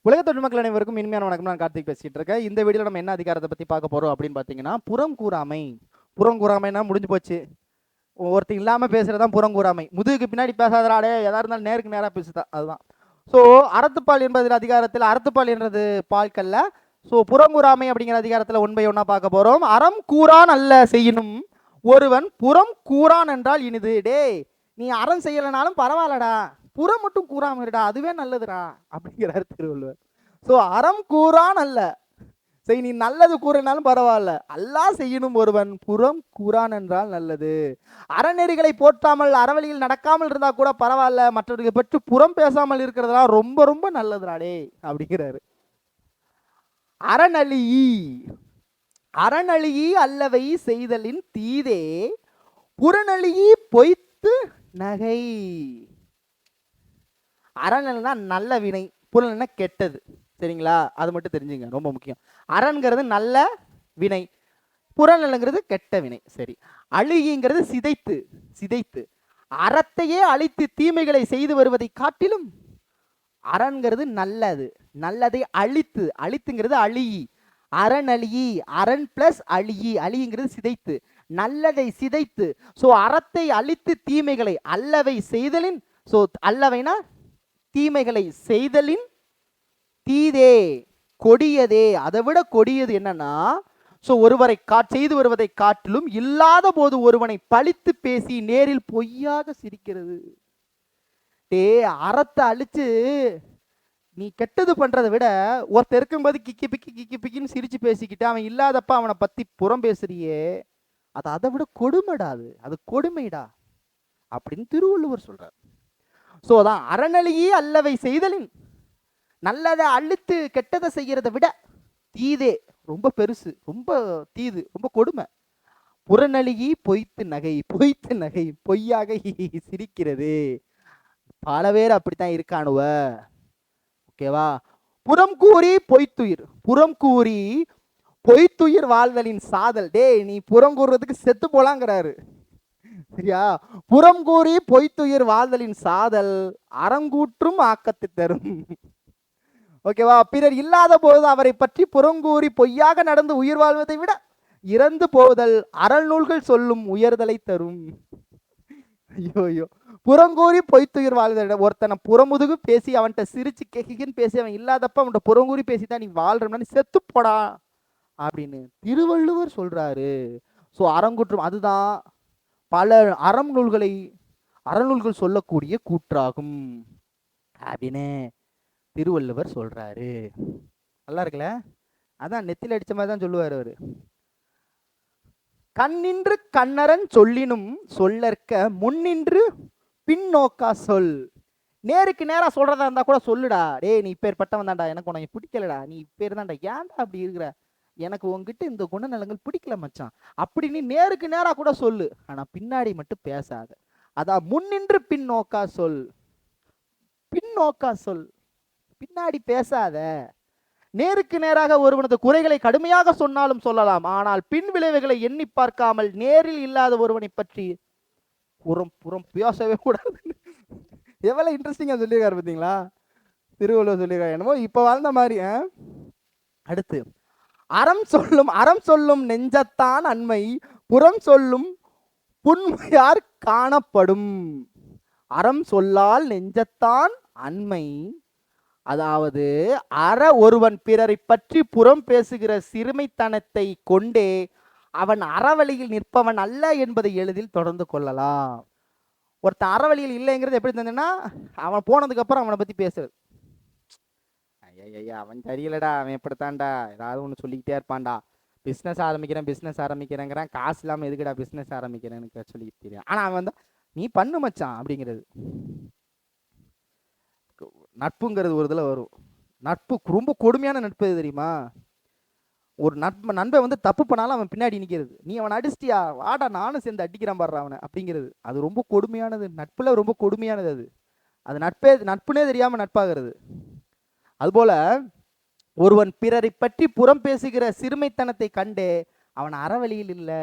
உலகத்தொற்று மக்கள் அனைவருக்கும் இனிமையான வணக்கம். நான் கார்த்திக் பேசிட்டு இருக்கேன். இந்த வீடியோல நம்ம என்ன அதிகாரத்தை பத்தி பார்க்க போறோம் அப்படின்னு பாத்தீங்கன்னா, புறங்கூறாமை. புறங்கூறாமைனா முடிஞ்சு போச்சு. ஒருத்தர் இல்லாம பேசுறதுதான் புறங்கூறாமை. முதுகுக்கு பின்னாடி பேசாதடா, எதா இருந்தாலும் நேருக்கு நேரா பேசுதா, அதுதான். ஸோ அறத்துப்பால் என்பது அதிகாரத்தில் அறத்துப்பால் என்றது பால்கல்ல. ஸோ புறங்கூறாமை அப்படிங்கிற அதிகாரத்தில் ஒன் பை ஒன்னா பார்க்க போறோம். அறம் கூறான் அல்ல செய்யணும் ஒருவன் புறம் கூறான் என்றால் இனிது. டே, நீ அறம் செய்யலைனாலும் பரவாயில்லடா, புறம் மட்டும் கூறாம இருடா, அதுவே நல்லதுடா அப்படிங்கிறார் திருவள்ளுவர். ஸோ அறம் கூறான் அல்ல சரி, நீ நல்லது கூறினாலும் பரவாயில்ல, அல்லாஹ் செய்யணும் ஒருவன் புறம் கூறான் என்றால் நல்லது. அறநெறிகளை போற்றாமல் அறவழியில் நடக்காமல் இருந்தா கூட பரவாயில்ல, மற்றவர்களை பற்றி புறம் பேசாமல் இருக்கிறதெல்லாம் ரொம்ப ரொம்ப நல்லதுடாடே அப்படிங்கிறாரு. அறநழியி அறநழியி அல்லவை செய்தலின் தீதே புறநழியி பொய்த்து நகை. அறநல்னா நல்ல வினை, புறநல்னா கெட்டது. சரிங்களா? அது மட்டும் தெரிஞ்சுங்க, ரொம்ப முக்கியம். அறன்கிறது நல்ல வினை, புறநலங்கிறது கெட்ட வினை. சரி, அழுகிங்கிறது சிதைத்து சிதைத்து அறத்தையே அழித்து தீமைகளை செய்து வருவதை காட்டிலும் அரண்கிறது நல்லது, நல்லதை அழித்து, அழித்துங்கிறது அழியி, அறநழியி, அரண் பிளஸ் அழியி, அழிங்கிறது சிதைத்து, நல்லதை சிதைத்து. ஸோ அறத்தை அழித்து தீமைகளை அல்லவை செய்தலின், ஸோ அல்லவைனா தீமைகளை செய்தலின் தீதே கொடியதே. அதை விட கொடியது என்னன்னா, ஸோ ஒருவரை செய்து வருவதை காட்டிலும் இல்லாத போது ஒருவனை பழித்து பேசி நேரில் பொய்யாக சிரிக்கிறது. டே, அறத்தை அழிச்சு நீ கெட்டது பண்றதை விட ஒருத்தர் இருக்கும்போது கிக்கி பிக்கி கிக்கி பிக்கின்னு சிரிச்சு பேசிக்கிட்டு அவன் இல்லாதப்ப அவனை பத்தி புறம் பேசுறியே, அது அதை விட கொடுமைடா, அது கொடுமைடா அப்படின்னு திருவள்ளுவர் சொல்றார். ஸோ அதான் அறநழியே அல்லவை செய்தலின், நல்லதை அழித்து கெட்டதை செய்யறதை விட தீதே ரொம்ப பெருசு, ரொம்ப தீது, ரொம்ப கொடுமை. புறநழியி பொய்த்து நகை, பொய்த்து நகை பொய்யாக சிரிக்கிறது. பல பேர் அப்படித்தான் இருக்கானுவ. ஓகேவா? புறம் கூறி பொய்த்துயிர், புறம் கூறி பொய்த்துயிர் வாழ்தலின் சாதல். டே, நீ புறம் கூறுறதுக்கு செத்து போலாங்கிறாரு. சரியா? புறம் கூறி பொய்த்துயிர் வாழ்தலின் சாதல் அறங்கூற்றும் ஆக்கத்தை தரும். ஓகேவா? பிறர் இல்லாத போது அவரை பற்றி புறங்கூறி பொய்யாக நடந்து உயிர் வாழ்வதை விட இறந்து போதல் அறநூல்கள் சொல்லும் உயர்தலை தரும். ஐயோ ஐயோ, புறங்கூறி பொய்த்துயிர் வாழ்தல். ஒருத்தனை புறமுதுகு பேசி அவன்கிட்ட சிரிச்சு கேக்கின்னு பேசி அவன் இல்லாதப்ப அவன்கிட்ட புறங்கூறி பேசிதான் நீ வாழ்றா, செத்து போடா அப்படின்னு திருவள்ளுவர் சொல்றாரு. ஸோ அறங்குற்றம் அதுதான் பல அறநூல்கள் சொல்லக்கூடிய கூற்றாகும் அப்படின்னு திருவள்ளுவர் சொல்றாரு. நல்லா இருக்குல்ல? அதான் நெத்தில அடிச்ச மாதிரி தான் சொல்லுவார் அவரு. கண்ணின்று கண்ணரன் சொல்லினும் சொல்லற்க முன்னின்று பின்னோக்கா சொல். நேருக்கு நேரா சொல்றதா இருந்தா கூட சொல்லுடா, டே நீ இப்பேற்பட்டவன் தான்டா, எனக்கு உனக்கு பிடிக்கலடா, நீ இப்பேர் தான்டா, ஏன்டா அப்படி இருக்கிற, எனக்கு உங்ககிட்ட இந்த குணநலங்கள் பிடிக்கல மச்சான் அப்படி நீ நேருக்கு நேரா கூட சொல்லு, ஆனா பின்னாடி மட்டும் பேசாத. அதான் முன்னின்று பின்னோக்கா சொல். பின்னோக்கா சொல், பின்னாடி பேசாத. நேருக்கு நேராக ஒருவனது குறைகளை கடுமையாக சொன்னாலும் சொல்லலாம், ஆனால் பின் விளைவுகளை எண்ணி பார்க்காமல் நேரில் இல்லாத ஒருவனை பற்றி புறம் புறம் பேசவே கூடாது. எவ்வளவு இன்ட்ரெஸ்டிங்கா சொல்லியிருக்காரு பார்த்தீங்களா திருவள்ளுவர் சொல்லியிருக்காரு, என்னமோ இப்ப வாழ்ந்த மாதிரி. அடுத்து, அறம் சொல்லும் நெஞ்சத்தான் அண்மை புறம் சொல்லும் புன்மையார் காணப்படும். அறம் சொல்லால் நெஞ்சத்தான் அண்மை, அதாவது ஒருவன் பிறரை பற்றி புறம் பேசுகிற சிறுமைத்தனத்தை கொண்டே அவன் அறவழியில் நிற்பவன் அல்ல என்பதை எளிதில் தொடர்ந்து கொள்ளலாம். ஒருத்தன் அறவழியில் இல்லைங்கிறது எப்படி தெரிஞ்சுன்னா, அவன் போனதுக்கு அப்புறம் அவனை பத்தி பேசுறது, ஐயா அவன் தெரியலடா, அவன் எப்படித்தான்டா ஏதாவது ஒன்று சொல்லிக்கிட்டே இருப்பான்டா, பிஸ்னஸ் ஆரம்பிக்கிறேங்கிறான், காசு இல்லாமல் எதுக்குடா பிஸ்னஸ் ஆரம்பிக்கிறேன்னு சொல்லிக்கிட்டு தெரியும். ஆனால் அவன் வந்து நீ பண்ணு மச்சான் அப்படிங்கிறது. நட்புங்கிறது ஒரு இதில் வரும். நட்பு ரொம்ப கொடுமையான நட்பு எது தெரியுமா? ஒரு நண்பை வந்து தப்பு பண்ணாலும் அவன் பின்னாடி நிற்கிறது, நீ அவனை அடிச்சிட்டியா, வாடா நானும் சேர்ந்து அடிக்கிறான் பாடுற அவனை அப்படிங்கிறது. அது ரொம்ப கொடுமையானது, நட்புல ரொம்ப கொடுமையானது அது. அது நட்புனே தெரியாம நட்பாகிறது. அதுபோல ஒருவன் பிறரை பற்றி புறம் பேசுகிற சிறுமைத்தனத்தை கண்டே அவன் அறவழியில் இல்லை,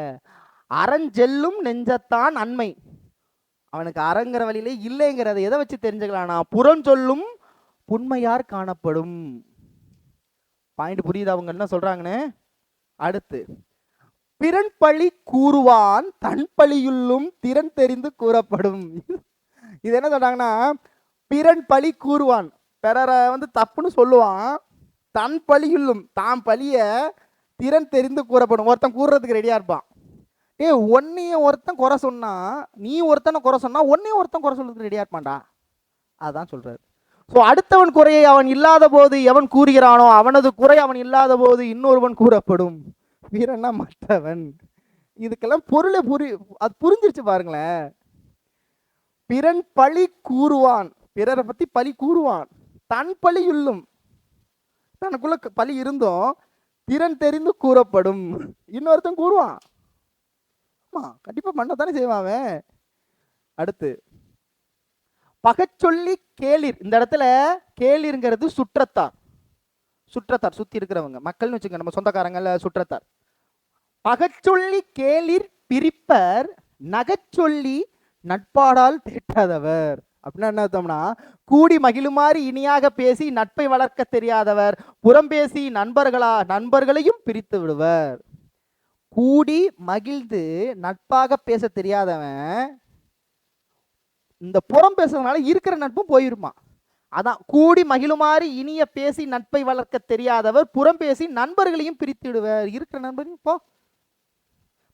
அறஞ்செல்லும் நெஞ்சத்தான் அண்மை. அவனுக்கு அறங்கிற வழியிலே இல்லைங்கிறத எதை வச்சு தெரிஞ்சுக்கலாம்னா, புறம் சொல்லும் புண்மையார் காணப்படும். பாயிண்ட் புரியுது அவங்க என்ன சொல்றாங்கன்னு. அடுத்து, பிறன் பழி கூறுவான் தன் பழியுள்ளும் திறன் தெரிந்து கூறப்படும். இது என்ன சொல்றாங்கன்னா, பிறன் பழி கூறுவான், பிறரை தப்புன்னு சொல்லுவான், தன் பழியுள்ளும் தான் பழிய திறன் தெரிந்து கூறப்படும். ஒருத்தன் கூறுறதுக்கு ரெடியா இருப்பான். ஒன்னையும் ஒருத்தன் குறை சொன்னா, நீ ஒருத்தனை குறை சொன்னா ஒன்னையும் ஒருத்தன் குறை சொல்றதுக்கு ரெடியா இருப்பான்டா. அதான் சொல்றாரு. ஸோ அடுத்தவன் குறையை அவன் இல்லாத போது எவன் கூறுகிறானோ அவனது குறை அவன் இல்லாத போது இன்னொருவன் கூறப்படும். வீரன்னா மற்றவன். இதுக்கெல்லாம் பொருளை அது புரிஞ்சிருச்சு பாருங்களேன். பிறன் பழி கூறுவான், பிறரை பத்தி பழி கூறுவான், தன் பழியுள்ளும் தனக்குள்ள பழி இருந்தும் திறன் தெரிந்து கூறப்படும். இன்னொருத்தன் கூறுவான், ஆமா கண்டிப்பா பண்ணத்தானே செய்வான். அடுத்து, பகச்சொல்லி கேளிர். இந்த இடத்துல கேளிர்ங்கிறது சுற்றத்தார். சுற்றத்தார் சுத்தி இருக்கிறவங்க மக்கள்னு வச்சுக்க, நம்ம சொந்தக்காரங்கள சுற்றத்தார். பகச்சொல்லி கேளிர் பிரிப்பர் நகச்சொல்லி நட்பாடால் தேட்டாதவர். அப்படின்னா என்ன அர்த்தம்னா, கூடி மகிழுமாறு இனியாக பேசி நட்பை வளர்க்க தெரியாதவர், புறம் பேசி நண்பர்களையும் பிரித்து விடுவர். கூடி மகிழ்ந்து நட்பாக பேச தெரியாதவன் இந்த புறம் பேசுறதுனால இருக்கிற நட்பும் போயிருமா. அதான் கூடி மகிழுமாறு இனிய பேசி நட்பை வளர்க்க தெரியாதவர், புறம் பேசி நண்பர்களையும் பிரித்து விடுவர். இருக்கிற நண்பரையும் போ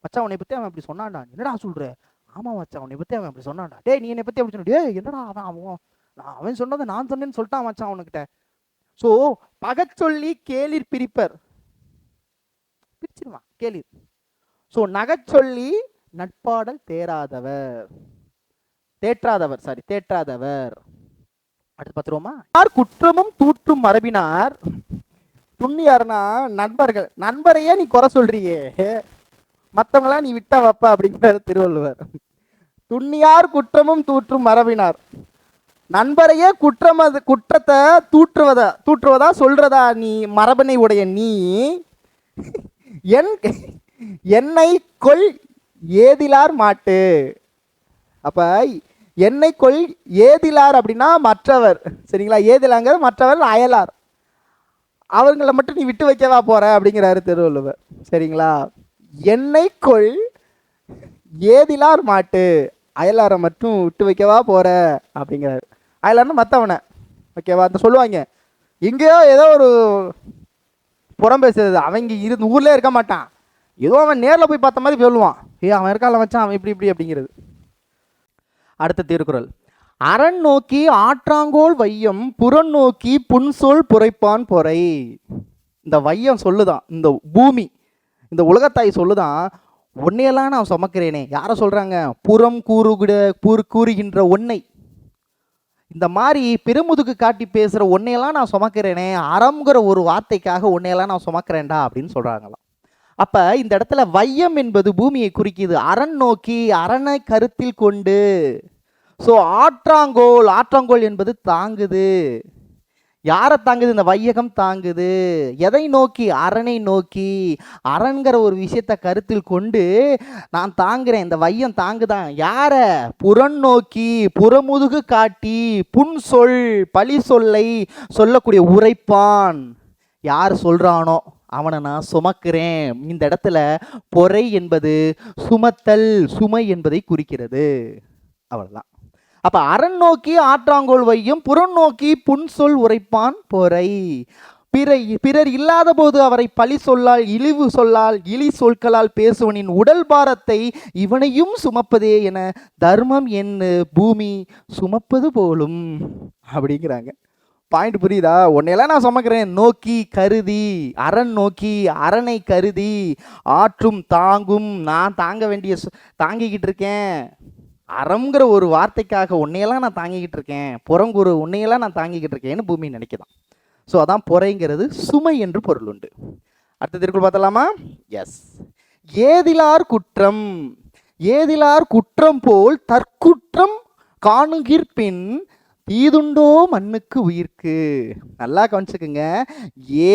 மச்சான் உன்னை பத்தி அவன் அப்படி சொன்னான்டா, என்னடா சொல்ற? ஆமா மச்சான் உன்னை பத்தி அவன் அப்படி சொன்னான்டா. டே நீ என்னை பத்தி அப்படி சொன்ன, என்னடா அவன் சொன்னதை நான் சொன்னேன்னு சொல்லிட்டான் மச்சான் அவனுக்கிட்ட. ஸோ பகச்சொல்லி கேளிர் பிரிப்பர், பிரிச்சிருவான் கேளிர். ஸோ நகச்சொல்லி நட்பாடல் தேற்றாதவர். அடுத்து பார்த்துருவோமா. யார் குற்றமும் தூற்றும் மரபினார். துண்ணியார்னா நண்பர்கள். நண்பரையே நீ குறை சொல்றியே, மற்றவங்களா நீ விட்ட வைப்ப அப்படிங்கிறார் திருவள்ளுவர். துண்ணியார் குற்றமும் தூற்றும் மரபினார். நண்பரையே குற்றத்தை தூற்றுவதா சொல்றதா நீ மரபனை உடைய நீ, என்னை கொள் ஏதிலார் மாட்டு. அப்ப என்னை கொள் ஏதிலார் அப்படின்னா மற்றவர், சரிங்களா? ஏதிலாங்கிறது மற்றவர், அயலார். அவங்களை மட்டும் நீ விட்டு வைக்கவா போற அப்படிங்கிறாரு திருவள்ளுவர், சரிங்களா? என்னை கொள் ஏதிலார் மாட்டு, அயலாரை மட்டும் விட்டு வைக்கவா போற அப்படிங்கிறாரு. அயலார்னு மற்றவனை, ஓகேவா? அந்த சொல்லுவாங்க எங்கேயோ ஏதோ ஒரு புறம் பேசுறது, அவங்க இருந்து ஊர்லேயே இருக்க மாட்டான், ஏதோ அவன் நேரில் போய் பார்த்த மாதிரி சொல்லுவான், அவன் இருக்கால வச்சான் அவன் இப்படி அப்படிங்கிறது. அடுத்த திருக்குறள். அரண் நோக்கி ஆற்றாங்கோல் வையம் புறம் நோக்கி புன்சொல் புரைப்பான் பொறை. இந்த வையம் சொல்லுதான், இந்த பூமி இந்த உலகத்தாய் சொல்லுதான், ஒன்னையெல்லாம் நான் சுமக்கிறேனே. யாரை சொல்றாங்க? புறம் கூறுகின்ற ஒன்னை, இந்த மாதிரி பெருமுதுக்கு காட்டி பேசுற ஒன்னையெல்லாம் நான் சுமக்கிறேனே, அறம்ங்கிற ஒரு வார்த்தைக்காக ஒன்னையெல்லாம் நான் சுமக்கிறேன்டா அப்படின்னு சொல்றாங்களாம். அப்ப இந்த இடத்துல வையம் என்பது பூமியை குறிக்குது. அரண் நோக்கி, அரணை கருத்தில் கொண்டு. ஸோ ஆற்றாங்கோல் என்பது தாங்குது. யாரை தாங்குது? இந்த வையகம் தாங்குது. எதை நோக்கி? அரனை நோக்கி. அரண்கிற ஒரு விஷயத்தை கருத்தில் கொண்டு நான் தாங்குறேன், இந்த வையம் தாங்குதான். யார? புறம் நோக்கி, புறமுதுகு காட்டி, புன்சொல் பழி சொல்லை சொல்லக்கூடிய உரைப்பான். யார் சொல்றானோ அவனை நான் சுமக்கிறேன். இந்த இடத்துல பொறை என்பது சுமத்தல், சுமை என்பதை குறிக்கிறது. அவ்வளவுதான். அப்ப அரண் நோக்கி ஆற்றாங்கோல் வையும் புறம் நோக்கி புன்சொல் உரைப்பான் பொறை. பிறர் இல்லாத போது அவரை பழி சொல்லால், இழிவு சொல்லால், இழி சொற்களால் பேசுவனின் உடல் பாரத்தை இவனையும் சுமப்பதே என தர்மம் என்ன பூமி சுமப்பது போலும் அப்படிங்கிறாங்க. பாயிண்ட் புரியுதா? உன்னையெல்லாம் நான் சுமக்கிறேன் நோக்கி கருதி, அரண் நோக்கி அரனை கருதி, ஆற்றும் தாங்கும் நான் தாங்க வேண்டிய தாங்கிக்கிட்டு இருக்கேன். அறம்ங்கிற ஒரு வார்த்தைக்காக உன்னையெல்லாம் நான் தாங்கிக்கிட்டு இருக்கேன், புறங்குறு உன்னையெல்லாம் நான் தாங்கிக்கிட்டு இருக்கேன்னு பூமி நினைக்குதான். ஸோ அதான் பொறைங்கிறது சுமை என்று பொருள் உண்டு. அடுத்த திருக்குறள் பார்த்தலாமா? எஸ். ஏதிலார் குற்றம் போல் தற்குற்றம் காணுகிற்பின் தீதுண்டோ மண்ணுக்கு உயிர்க்கு. நல்லா கவனிச்சுக்குங்க.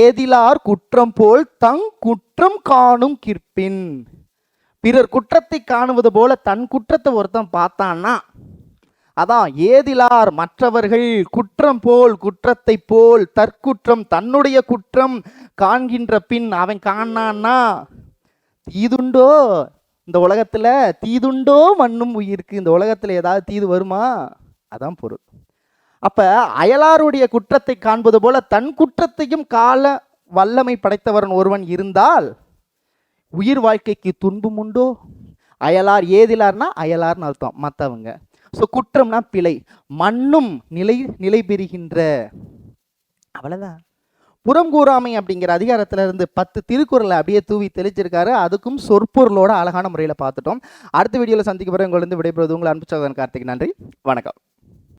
ஏதிலார் குற்றம் போல் தங் குற்றம் காணும் கிற்பின். பிறர் குற்றத்தை காணுவது போல தன் குற்றத்தை ஒருத்தன் பார்த்தான்னா அதான் ஏதிலார் மற்றவர்கள் குற்றம் போல் குற்றத்தை போல் தற்குற்றம் தன்னுடைய குற்றம் காண்கின்ற பின் அவன் காணான்னா தீதுண்டோ இந்த உலகத்துல தீதுண்டோ மண்ணும் உயிருக்கு இந்த உலகத்துல ஏதாவது தீது வருமா அதான் பொருள். அப்ப அயலாருடைய குற்றத்தை காண்பது போல தன் குற்றத்தையும் கால வல்லமை படைத்தவன் ஒருவன் இருந்தால் உயிர் வாழ்க்கைக்கு துன்பம் உண்டோ. அயலார் ஏதிலார்னா அயலார்னு அர்த்தம் மற்றவங்க. ஸோ குற்றம்னா பிழை, மண்ணும் நிலை பெறுகின்ற அவ்வளோதான். புறங்கூறாமை அப்படிங்கிற அதிகாரத்துல இருந்து 10 திருக்குறளை அப்படியே தூவி தெளிச்சிருக்காரு. அதுக்கும் சொற்பொருளோட அழகான முறையில் பார்த்துட்டோம். அடுத்த வீடியோவில் சந்திக்க போகிற உங்களிருந்து விடைபெறுவது உங்கள் அன்பு சகோதரன் கார்த்திக். நன்றி, வணக்கம்.